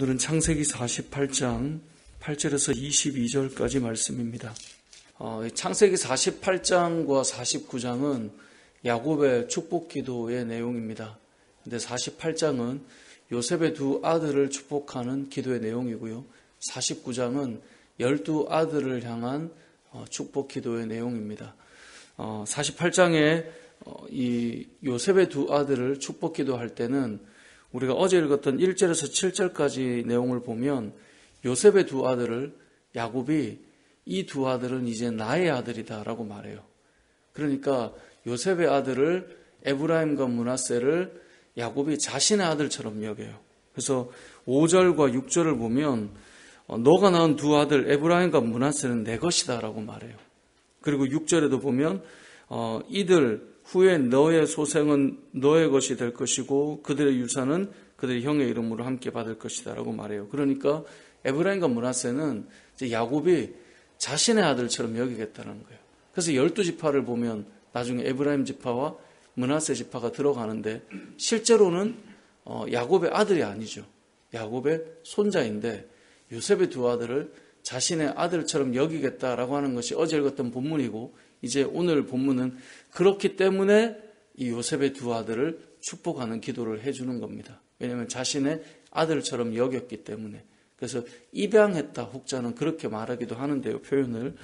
오늘은 창세기 48장 8절에서 22절까지 말씀입니다. 창세기 48장과 49장은 야곱의 축복기도의 내용입니다. 근데 48장은 요셉의 두 아들을 축복하는 기도의 내용이고요. 49장은 12아들을 향한 축복기도의 내용입니다. 48장에 이 요셉의 두 아들을 축복기도할 때는 우리가 어제 읽었던 1절에서 7절까지 내용을 보면 요셉의 두 아들을 야곱이 이 두 아들은 이제 나의 아들이다 라고 말해요. 그러니까 요셉의 아들을 에브라임과 므낫세를 야곱이 자신의 아들처럼 여겨요. 그래서 5절과 6절을 보면 너가 낳은 두 아들 에브라임과 므낫세는 내 것이다 라고 말해요. 그리고 6절에도 보면 이들 후에 너의 소생은 너의 것이 될 것이고 그들의 유산은 그들의 형의 이름으로 함께 받을 것이다 라고 말해요. 그러니까 에브라임과 므낫세는 이제 야곱이 자신의 아들처럼 여기겠다는 거예요. 그래서 12지파를 보면 나중에 에브라임 지파와 므낫세 지파가 들어가는데 실제로는 야곱의 아들이 아니죠. 야곱의 손자인데 요셉의 두 아들을 자신의 아들처럼 여기겠다라고 하는 것이 어제 읽었던 본문이고 이제 오늘 본문은 그렇기 때문에 이 요셉의 두 아들을 축복하는 기도를 해주는 겁니다. 왜냐하면 자신의 아들처럼 여겼기 때문에. 그래서 입양했다 혹자는 그렇게 말하기도 하는데요, 표현을.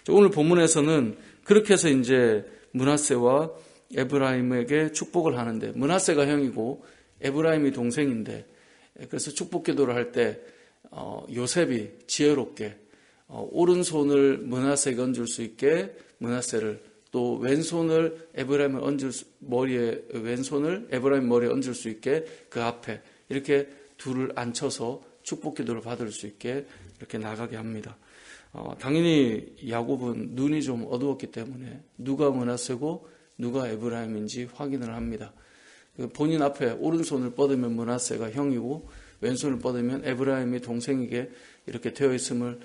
오늘 본문에서는 그렇게 해서 이제 므낫세와 에브라임에게 축복을 하는데 므낫세가 형이고 에브라임이 동생인데 그래서 축복 기도를 할 때 요셉이 지혜롭게 오른손을 므낫세에게 얹을 수 있게 므낫세를 또 왼손을 에브라임 머리에 왼손을 에브라임 머리에 얹을 수 있게 그 앞에 이렇게 둘을 앉혀서 축복 기도를 받을 수 있게 이렇게 나가게 합니다. 당연히 야곱은 눈이 좀 어두웠기 때문에 누가 므낫세고 누가 에브라임인지 확인을 합니다. 본인 앞에 오른손을 뻗으면 므낫세가 형이고 왼손을 뻗으면 에브라임이 동생에게 이렇게 되어 있음을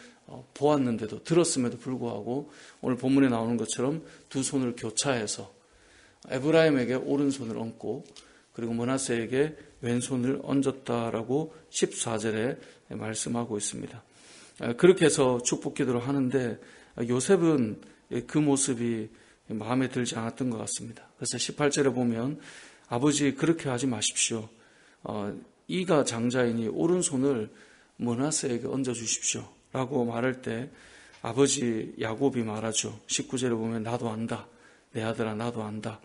보았는데도 들었음에도 불구하고 오늘 본문에 나오는 것처럼 두 손을 교차해서 에브라임에게 오른손을 얹고 그리고 므낫세에게 왼손을 얹었다라고 14절에 말씀하고 있습니다. 그렇게 해서 축복 기도를 하는데 요셉은 그 모습이 마음에 들지 않았던 것 같습니다. 그래서 18절에 보면 아버지 그렇게 하지 마십시오. 이가 장자이니 오른손을 므낫세에게 얹어주십시오 라고 말할 때 아버지 야곱이 말하죠. 19절에 보면 나도 안다. 내 아들아 나도 안다.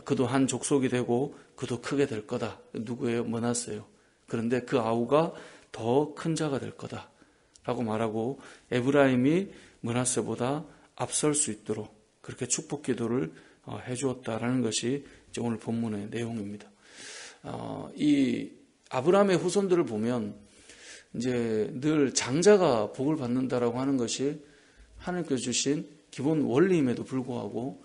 그도 한 족속이 되고 그도 크게 될 거다. 누구예요? 므낫세요. 그런데 그 아우가 더 큰 자가 될 거다 라고 말하고 에브라임이 므낫세보다 앞설 수 있도록 그렇게 축복 기도를 해주었다라는 것이 이제 오늘 본문의 내용입니다. 이 아브라함의 후손들을 보면 이제 늘 장자가 복을 받는다라고 하는 것이 하나님께서 주신 기본 원리임에도 불구하고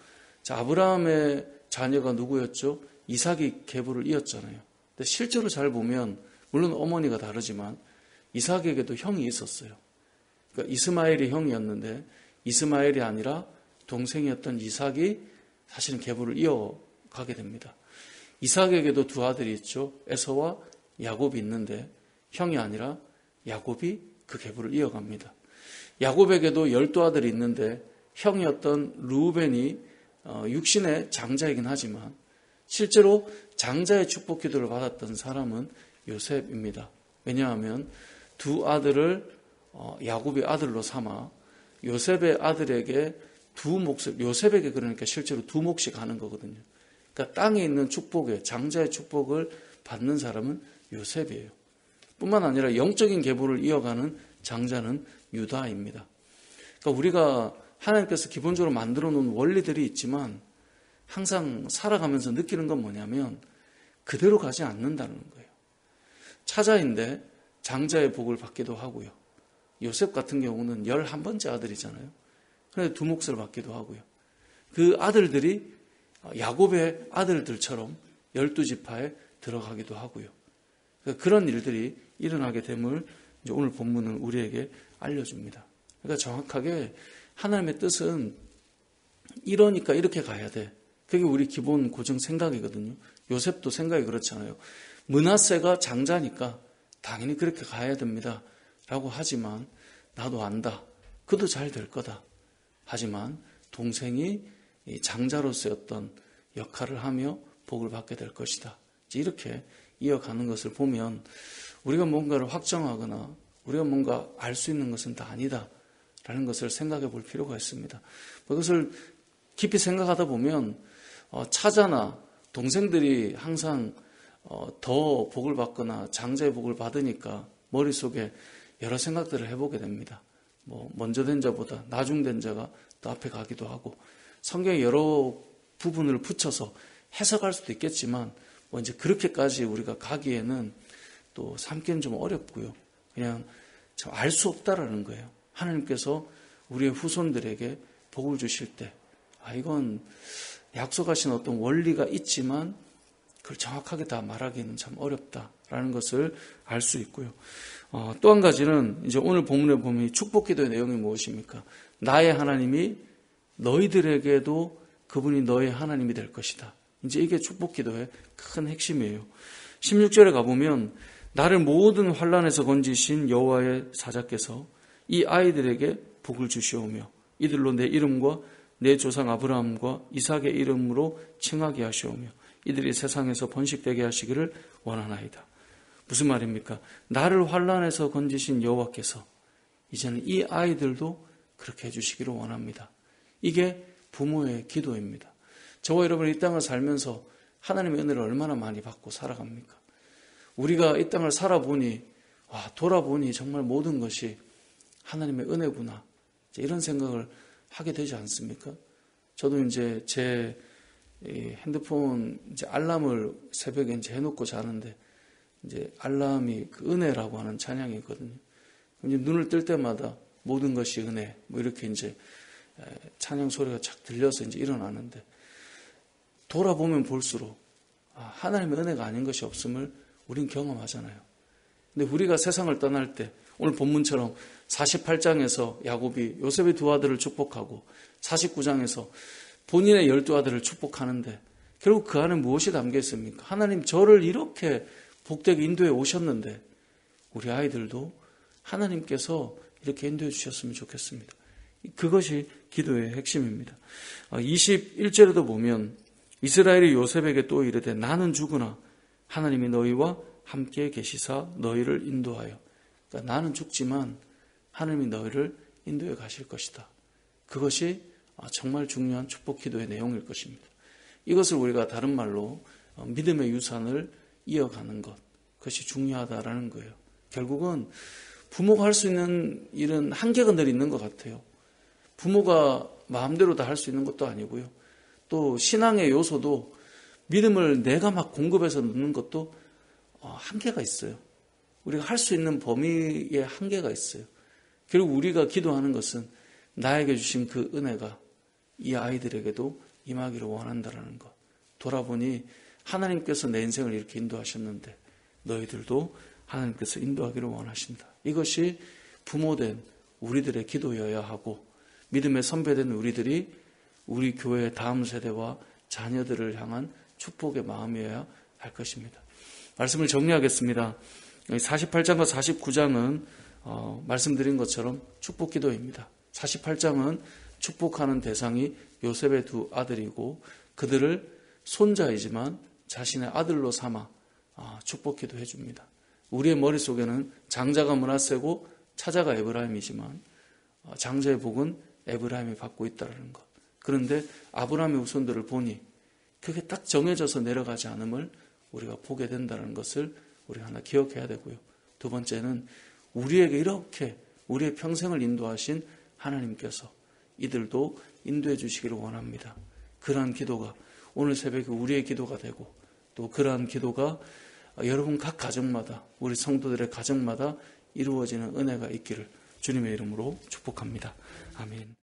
아브라함의 자녀가 누구였죠? 이삭이 계보를 이었잖아요. 근데 실제로 잘 보면 물론 어머니가 다르지만 이삭에게도 형이 있었어요. 그러니까 이스마엘이 형이었는데 이스마엘이 아니라 동생이었던 이삭이 사실은 계보를 이어가게 됩니다. 이삭에게도 두 아들이 있죠. 에서와 야곱이 있는데 형이 아니라 야곱이 그 계보를 이어갑니다. 야곱에게도 12아들이 있는데 형이었던 르우벤이 육신의 장자이긴 하지만 실제로 장자의 축복 기도를 받았던 사람은 요셉입니다. 왜냐하면 두 아들을 야곱의 아들로 삼아 요셉의 아들에게 두 몫을 요셉에게 그러니까 실제로 두 몫이 가는 거거든요. 그러니까 땅에 있는 축복에 장자의 축복을 받는 사람은 요셉이에요. 뿐만 아니라 영적인 계보를 이어가는 장자는 유다입니다. 그러니까 우리가 하나님께서 기본적으로 만들어 놓은 원리들이 있지만 항상 살아가면서 느끼는 건 뭐냐면 그대로 가지 않는다는 거예요. 차자인데 장자의 복을 받기도 하고요. 요셉 같은 경우는 11번째 아들이잖아요. 그런데 두 몫을 받기도 하고요. 그 아들들이 야곱의 아들들처럼 12지파에 들어가기도 하고요. 그런 일들이 일어나게 됨을 이제 오늘 본문은 우리에게 알려줍니다. 그러니까 정확하게 하나님의 뜻은 이러니까 이렇게 가야 돼. 그게 우리 기본 고정 생각이거든요. 요셉도 생각이 그렇잖아요. 므낫세가 장자니까 당연히 그렇게 가야 됩니다 라고 하지만 나도 안다. 그도 잘 될 거다. 하지만 동생이 이 장자로서의 어떤 역할을 하며 복을 받게 될 것이다. 이렇게 이어가는 것을 보면 우리가 뭔가를 확정하거나 우리가 뭔가 알 수 있는 것은 다 아니다 라는 것을 생각해 볼 필요가 있습니다. 그것을 깊이 생각하다 보면 차자나 동생들이 항상 더 복을 받거나 장자의 복을 받으니까 머릿속에 여러 생각들을 해보게 됩니다. 먼저 된 자보다 나중 된 자가 더 앞에 가기도 하고 성경의 여러 부분을 붙여서 해석할 수도 있겠지만 이제 그렇게까지 우리가 가기에는 또 삼기는 좀 어렵고요. 그냥 참 알 수 없다라는 거예요. 하나님께서 우리의 후손들에게 복을 주실 때 이건 약속하신 어떤 원리가 있지만 그걸 정확하게 다 말하기는 참 어렵다라는 것을 알 수 있고요. 또 한 가지는 이제 오늘 본문에 보면 축복 기도의 내용이 무엇입니까? 나의 하나님이 너희들에게도 그분이 너의 하나님이 될 것이다. 이제 이게 축복 기도의 큰 핵심이에요. 16절에 가보면 나를 모든 환난에서 건지신 여호와의 사자께서 이 아이들에게 복을 주시오며 이들로 내 이름과 내 조상 아브라함과 이삭의 이름으로 칭하게 하시오며 이들이 세상에서 번식되게 하시기를 원하나이다. 무슨 말입니까? 나를 환난에서 건지신 여호와께서 이제는 이 아이들도 그렇게 해주시기를 원합니다. 이게 부모의 기도입니다. 저와 여러분이 이 땅을 살면서 하나님의 은혜를 얼마나 많이 받고 살아갑니까? 우리가 이 땅을 살아보니 돌아보니 정말 모든 것이 하나님의 은혜구나 이런 생각을 하게 되지 않습니까? 저도 이제 제 핸드폰 이제 알람을 새벽에 이제 해놓고 자는데 이제 알람이 그 은혜라고 하는 찬양이 있거든요. 이제 눈을 뜰 때마다 모든 것이 은혜 이렇게 이제 찬양 소리가 착 들려서 이제 일어나는데 돌아보면 볼수록 하나님의 은혜가 아닌 것이 없음을 우린 경험하잖아요. 근데 우리가 세상을 떠날 때 오늘 본문처럼 48장에서 야곱이 요셉의 두 아들을 축복하고 49장에서 본인의 12아들을 축복하는데 결국 그 안에 무엇이 담겨 있습니까? 하나님 저를 이렇게 복되게 인도해 오셨는데 우리 아이들도 하나님께서 이렇게 인도해 주셨으면 좋겠습니다. 그것이 기도의 핵심입니다. 21절에도 보면 이스라엘이 요셉에게 또 이르되 나는 죽으나 하나님이 너희와 함께 계시사 너희를 인도하여 그러니까 나는 죽지만 하나님이 너희를 인도해 가실 것이다. 그것이 정말 중요한 축복 기도의 내용일 것입니다. 이것을 우리가 다른 말로 믿음의 유산을 이어가는 것 그것이 중요하다라는 거예요. 결국은 부모가 할 수 있는 일은 한계가 늘 있는 것 같아요. 부모가 마음대로 다 할 수 있는 것도 아니고요. 또 신앙의 요소도 믿음을 내가 막 공급해서 넣는 것도 한계가 있어요. 우리가 할 수 있는 범위에 한계가 있어요. 결국 우리가 기도하는 것은 나에게 주신 그 은혜가 이 아이들에게도 임하기를 원한다는 것. 돌아보니 하나님께서 내 인생을 이렇게 인도하셨는데 너희들도 하나님께서 인도하기를 원하신다. 이것이 부모된 우리들의 기도여야 하고 믿음의 선배된 우리들이 우리 교회의 다음 세대와 자녀들을 향한 축복의 마음이어야 할 것입니다. 말씀을 정리하겠습니다. 48장과 49장은 말씀드린 것처럼 축복 기도입니다. 48장은 축복하는 대상이 요셉의 두 아들이고 그들을 손자이지만 자신의 아들로 삼아 축복 기도해 줍니다. 우리의 머릿속에는 장자가 므낫세고 차자가 에브라임이지만 장자의 복은 에브라임이 받고 있다는 것. 그런데 아브라함의 후손들을 보니 그게 딱 정해져서 내려가지 않음을 우리가 보게 된다는 것을 우리 하나 기억해야 되고요. 두 번째는 우리에게 이렇게 우리의 평생을 인도하신 하나님께서 이들도 인도해 주시기를 원합니다. 그러한 기도가 오늘 새벽에 우리의 기도가 되고 또 그러한 기도가 여러분 각 가정마다 우리 성도들의 가정마다 이루어지는 은혜가 있기를 주님의 이름으로 축복합니다. 아멘.